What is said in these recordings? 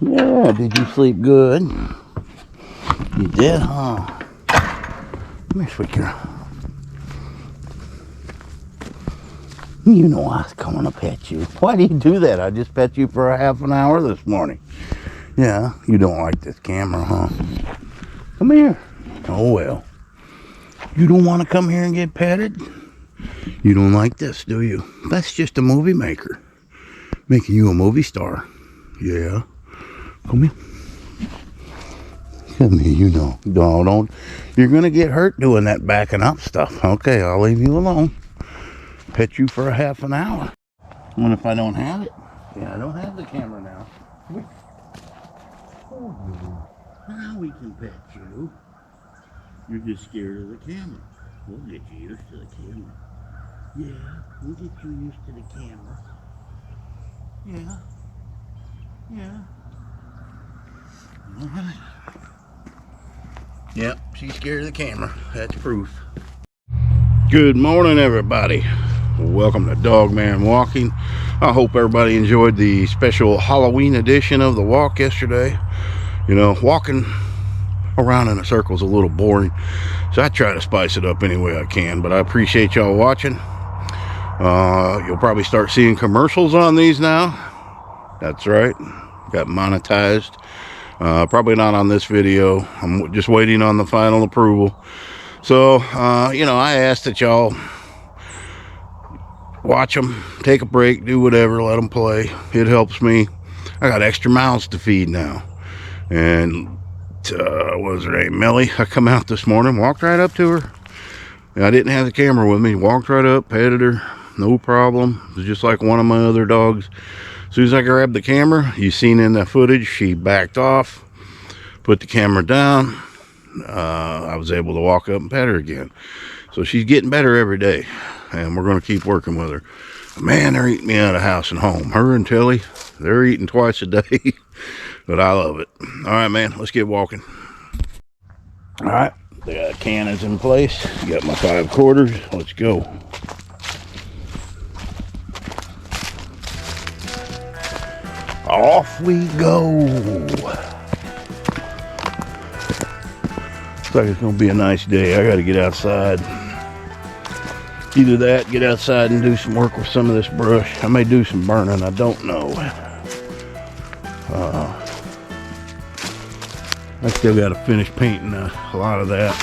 Yeah, did you sleep good? You did, huh? Come here, sweet girl. You know I was coming to pet you. Why do you do that? I just pet you for a half an hour this morning. Yeah, you don't like this camera, huh? Come here. Oh, well. You don't want to come here and get petted? You don't like this, do you? That's just a movie maker. Making you a movie star. Yeah. Come here. Come here, you know. Don't. You're going to get hurt doing that backing up stuff. Okay, I'll leave you alone. Pet you for a half an hour. What if I don't have it? Yeah, I don't have the camera now. Now we can pet you. You're just scared of the camera. We'll get you used to the camera. Yeah, we'll get you used to the camera. Yeah. Yeah. All right. Yep, she's scared of the camera. That's proof. Good morning, everybody. Welcome to Dogman Walking. I hope everybody enjoyed the special Halloween edition of the walk yesterday. You know, walking around in a circle is a little boring, so I try to spice it up any way I can. But I appreciate y'all watching. You'll probably start seeing commercials on these now. That's right, got monetized. Probably not on this video. I'm just waiting on the final approval. So you know, I ask that y'all watch them, take a break, do whatever, let them play. It helps me. I got extra mouths to feed now. And what was her name, Melly? I come out this morning, walked right up to her. I didn't have the camera with me. Walked right up, petted her, no problem. It was just like one of my other dogs. As soon as I grabbed the camera, you seen in the footage, she backed off, put the camera down. I was able to walk up and pet her again. So she's getting better every day, and we're going to keep working with her. Man, they're eating me out of house and home. Her and Tilly, they're eating twice a day, but I love it. All right, man, let's get walking. All right, the can is in place. Got my 5 quarters. Let's go. Off we go. Looks like it's gonna be a nice day. I gotta get outside. Either that, get outside and do some work with some of this brush. I may do some burning, I don't know. I still gotta finish painting a lot of that.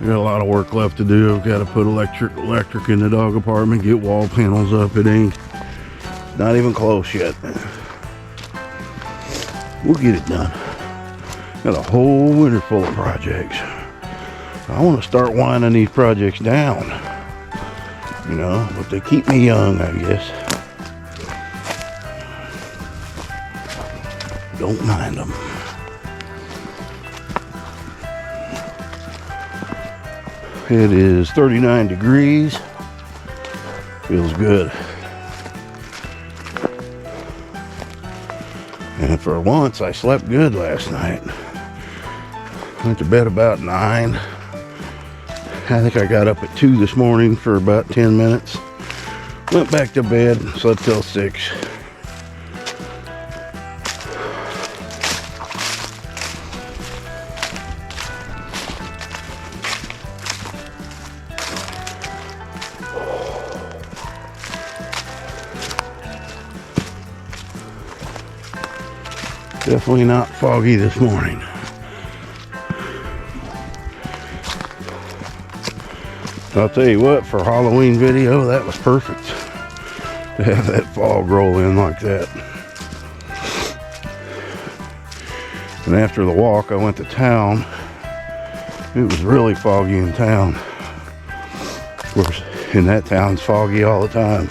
I got a lot of work left to do. I've got to put electric in the dog apartment, get wall panels up. It ain't not even close yet. We'll get it done. Got a whole winter full of projects. I want to start winding these projects down, you know, but they keep me young, I guess. Don't mind them. It is 39 degrees. Feels good. And for once, I slept good last night. Went to bed about 9. I think I got up at 2 this morning for about 10 minutes. Went back to bed, slept till 6. Definitely not foggy this morning. I'll tell you what, for Halloween video, that was perfect. To have that fog roll in like that. And after the walk, I went to town. It was really foggy in town. Of course, in that town, it's foggy all the time.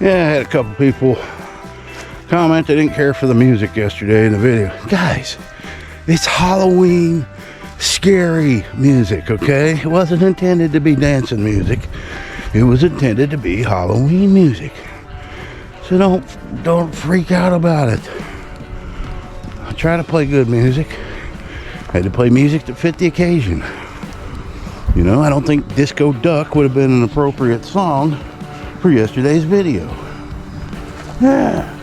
Yeah, I had a couple people comment they didn't care for the music yesterday in the video. Guys, it's Halloween scary music, okay? It wasn't intended to be dancing music. It was intended to be Halloween music. So don't freak out about it. I try to play good music. I had to play music that fit the occasion. You know, I don't think Disco Duck would have been an appropriate song for yesterday's video. Yeah.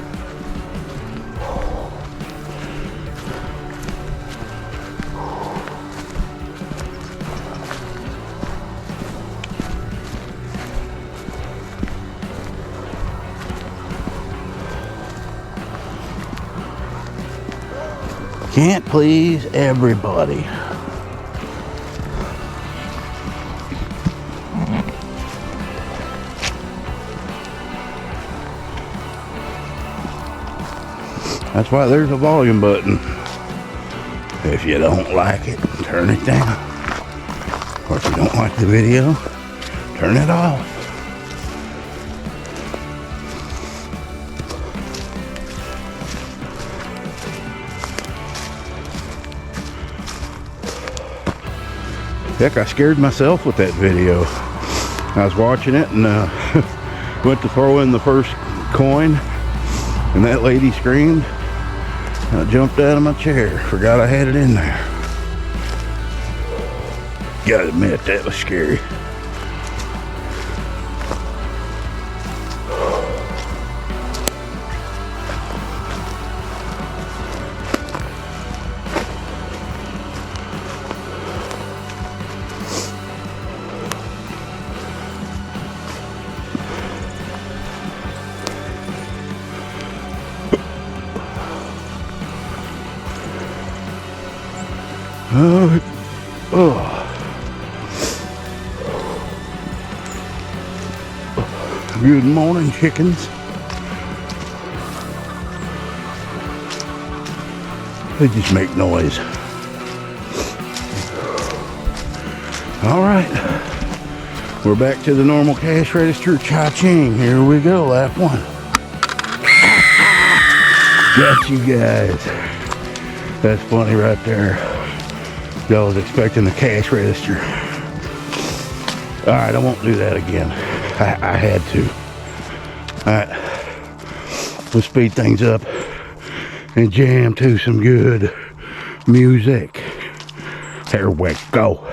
Can't please everybody. That's why there's a volume button. If you don't like it, turn it down. Or if you don't like the video, turn it off. Heck, I scared myself with that video. I was watching it and went to throw in the first coin, and that lady screamed. I jumped out of my chair. Forgot I had it in there. Gotta admit, that was scary. Good morning, chickens. They just make noise. All right, we're back to the normal cash register. Cha-ching, here we go, lap one. Got you guys. That's funny right there. Y'all was expecting the cash register. All right, I won't do that again. I had to. All right, we'll speed things up and jam to some good music. Here we go.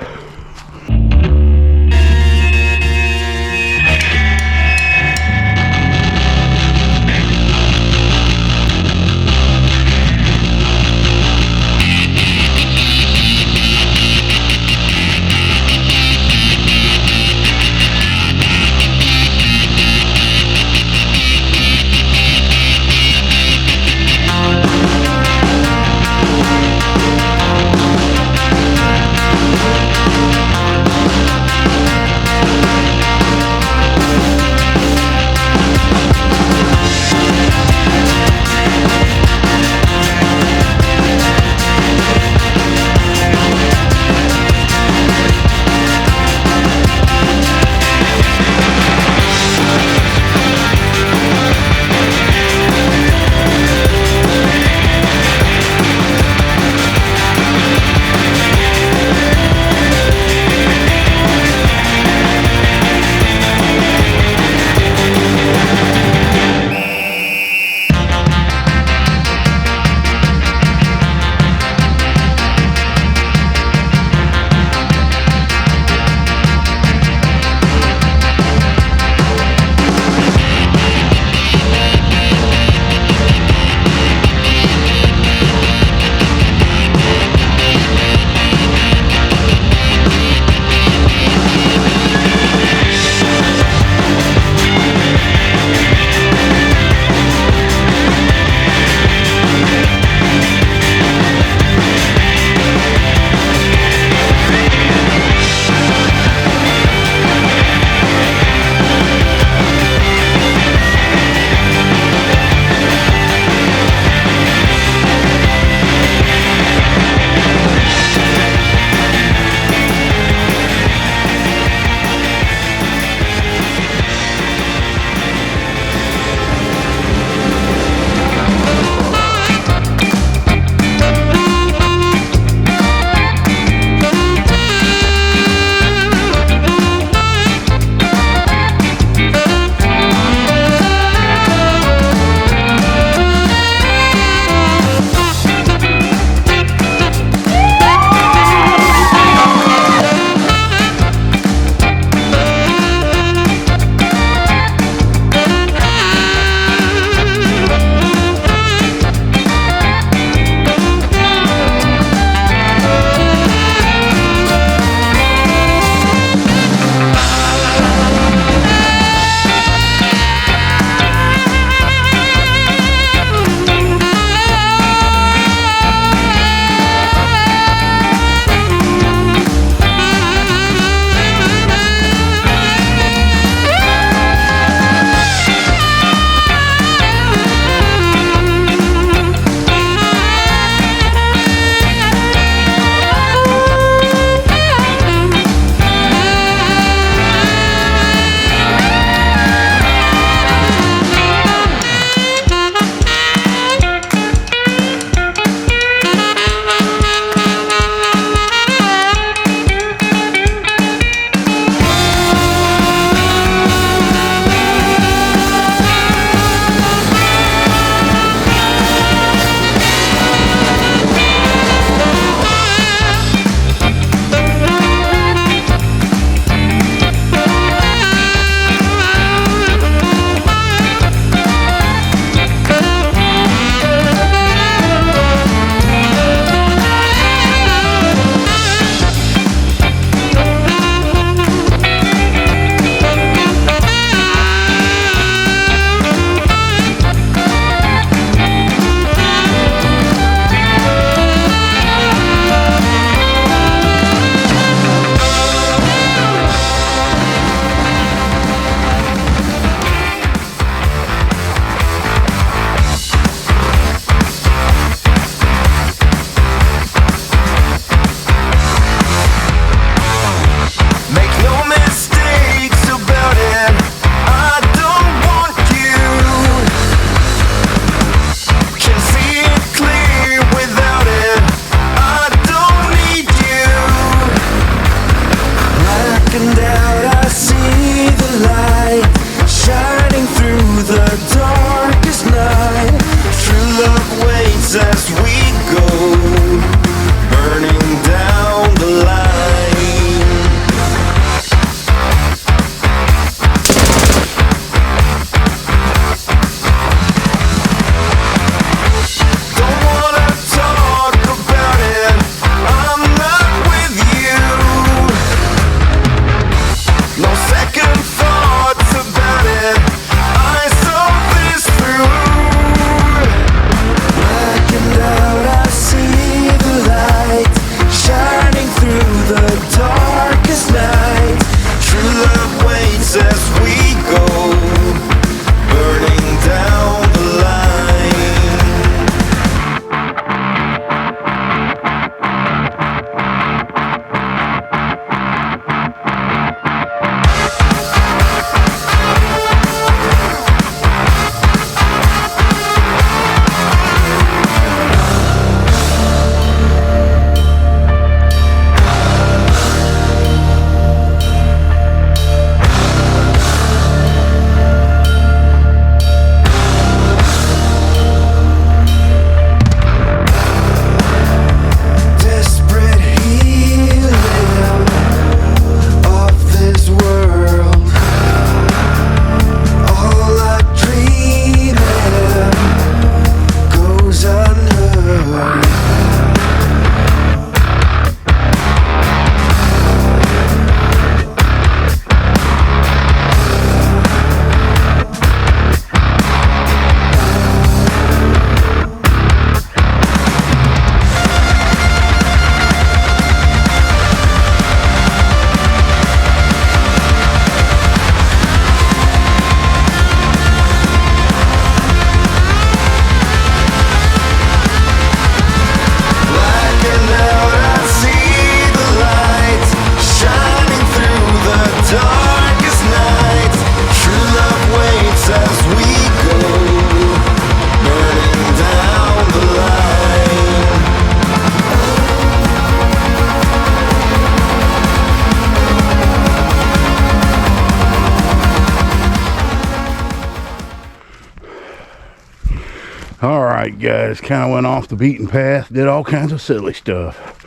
All right, guys, kind of went off the beaten path, did all kinds of silly stuff.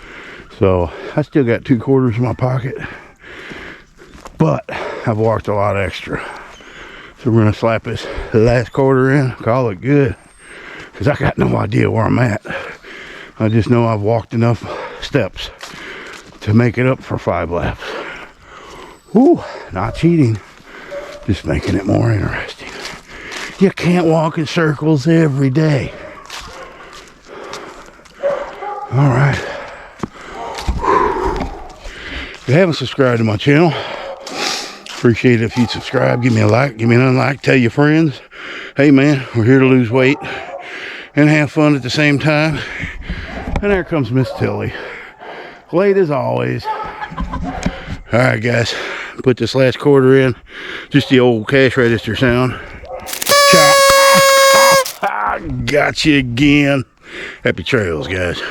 So I still got 2 quarters in my pocket, but I've walked a lot extra. So we're gonna slap this last quarter in, call it good, because I got no idea where I'm at. I just know I've walked enough steps to make it up for 5 laps. Whew, not cheating, just making it more interesting. You can't walk in circles every day. All right. If you haven't subscribed to my channel, appreciate it if you'd subscribe, give me a like, give me an unlike, tell your friends, hey man, we're here to lose weight and have fun at the same time. And there comes Miss Tilly, late as always. All right, guys, put this last quarter in, just the old cash register sound. Chop. Got you again. Happy trails, guys.